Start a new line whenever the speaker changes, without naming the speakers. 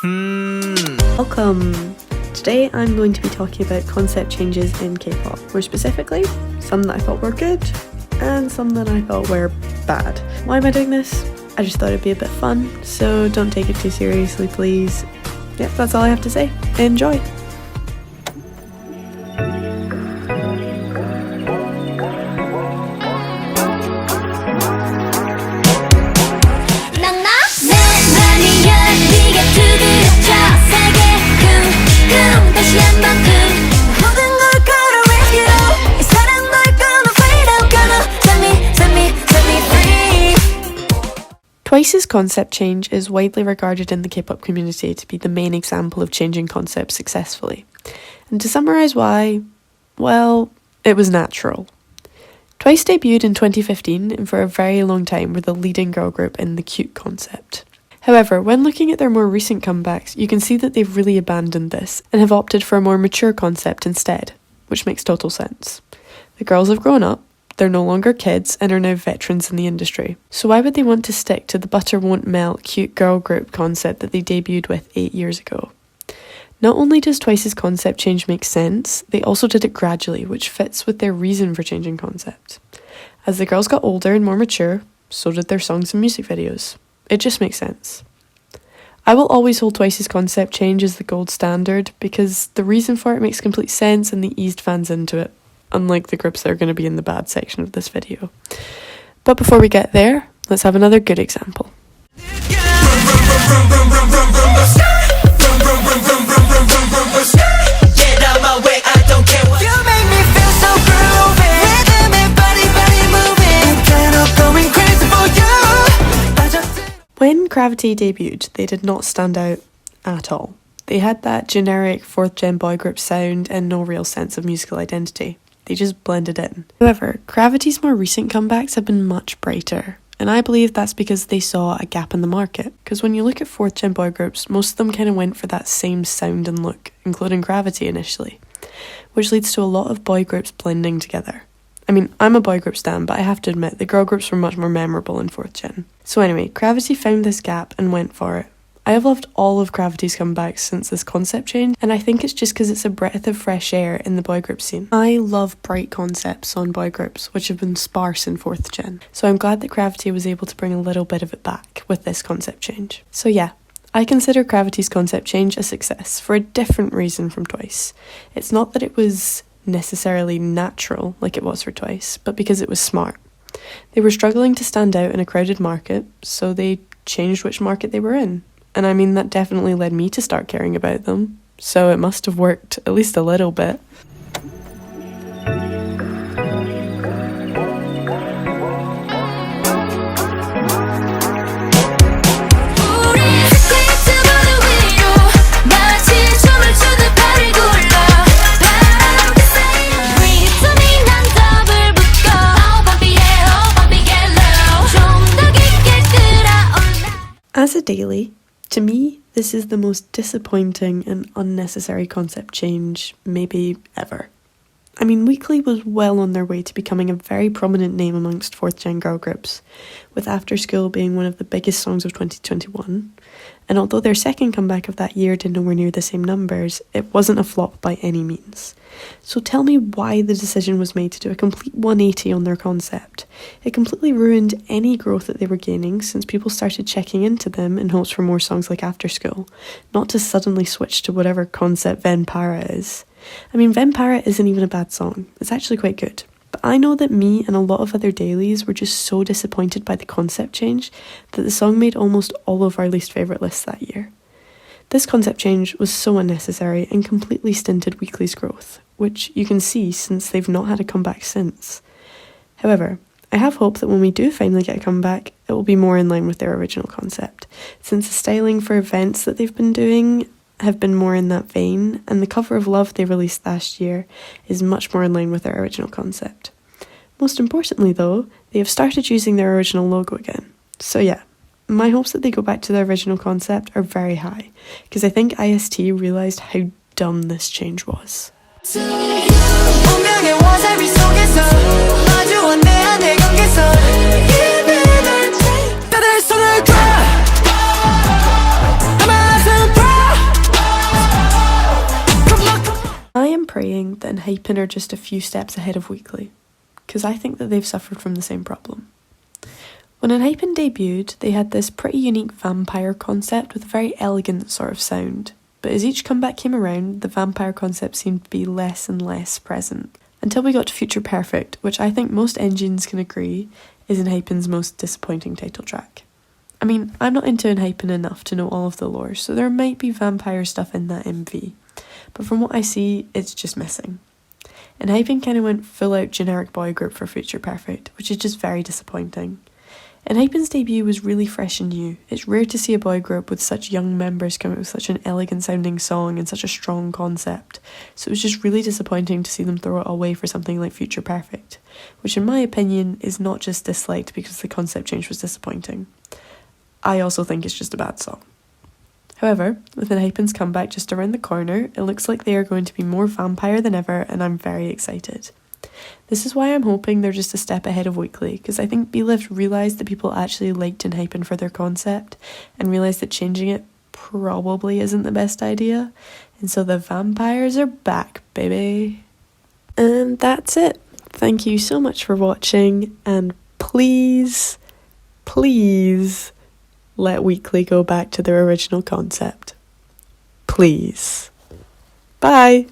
Welcome! Today I'm going to be talking about concept changes in K-pop. More specifically, some that I thought were good and some that I thought were bad. Why am I doing this? I just thought it'd be a bit fun, so don't take it too seriously, please. Yep, that's all I have to say. Enjoy! Twice's concept change is widely regarded in the K-pop community to be the main example of changing concepts successfully. And to summarise why, well, it was natural. Twice debuted in 2015 and for a very long time were the leading girl group in the cute concept. However, when looking at their more recent comebacks, you can see that they've really abandoned this and have opted for a more mature concept instead, which makes total sense. The girls have grown up, they're no longer kids and are now veterans in the industry. So why would they want to stick to the butter won't melt cute girl group concept that they debuted with 8 years ago? Not only does Twice's concept change make sense, they also did it gradually, which fits with their reason for changing concept. As the girls got older and more mature, so did their songs and music videos. It just makes sense. I will always hold Twice's concept change as the gold standard because the reason for it makes complete sense and they eased fans into it, unlike the groups that are going to be in the bad section of this video. But before we get there, let's have another good example. When Gravity debuted, they did not stand out at all. They had that generic 4th gen boy group sound and no real sense of musical identity. They just blended in. However, Gravity's more recent comebacks have been much brighter, and I believe that's because they saw a gap in the market. Because when you look at 4th gen boy groups, most of them kind of went for that same sound and look, including Gravity initially, which leads to a lot of boy groups blending together. I mean, I'm a boy group stan, but I have to admit the girl groups were much more memorable in 4th gen. So anyway, Gravity found this gap and went for it. I have loved all of Gravity's comebacks since this concept change, and I think it's just because it's a breath of fresh air in the boy group scene. I love bright concepts on boy groups, which have been sparse in 4th gen, so I'm glad that Gravity was able to bring a little bit of it back with this concept change. So yeah, I consider Gravity's concept change a success for a different reason from Twice. It's not that it was necessarily natural like it was for Twice, but because it was smart. They were struggling to stand out in a crowded market, so they changed which market they were in. And I mean, that definitely led me to start caring about them, so it must have worked at least a little bit. As a daily, to me, this is the most disappointing and unnecessary concept change maybe ever. I mean, Weekly was well on their way to becoming a very prominent name amongst 4th gen girl groups, with After School being one of the biggest songs of 2021, and although their second comeback of that year did nowhere near the same numbers, it wasn't a flop by any means. So tell me why the decision was made to do a complete 180 on their concept. It completely ruined any growth that they were gaining since people started checking into them in hopes for more songs like After School, not to suddenly switch to whatever concept Venpara is. I mean, Venpara isn't even a bad song, it's actually quite good. But I know that me and a lot of other dailies were just so disappointed by the concept change that the song made almost all of our least favourite lists that year. This concept change was so unnecessary and completely stinted Weekly's growth, which you can see since they've not had a comeback since. However, I have hope that when we do finally get a comeback, it will be more in line with their original concept, since the styling for events that they've been doing have been more in that vein, and the cover of Love they released last year is much more in line with their original concept. Most importantly though, they have started using their original logo again. So yeah, my hopes that they go back to their original concept are very high, because I think IST realised how dumb this change was. Hypen are just a few steps ahead of Weekly, because I think that they've suffered from the same problem. When Hypen debuted, they had this pretty unique vampire concept with a very elegant sort of sound, but as each comeback came around, the vampire concept seemed to be less and less present, until we got to Future Perfect, which I think most engines can agree is Hypen's most disappointing title track. I mean, I'm not into Hypen enough to know all of the lore, so there might be vampire stuff in that MV, but from what I see, it's just missing. And Hypen kind of went full out generic boy group for Future Perfect, which is just very disappointing. And Hypen's debut was really fresh and new. It's rare to see a boy group with such young members come out with such an elegant sounding song and such a strong concept, so it was just really disappointing to see them throw it away for something like Future Perfect, which in my opinion is not just disliked because the concept change was disappointing. I also think it's just a bad song. However, with Hypen's comeback just around the corner, it looks like they are going to be more vampire than ever, and I'm very excited. This is why I'm hoping they're just a step ahead of Weekly, because I think Belift realised that people actually liked Hypen for their concept, and realised that changing it probably isn't the best idea, and so the vampires are back, baby. And that's it. Thank you so much for watching, and please let Weekly go back to their original concept. Please. Bye.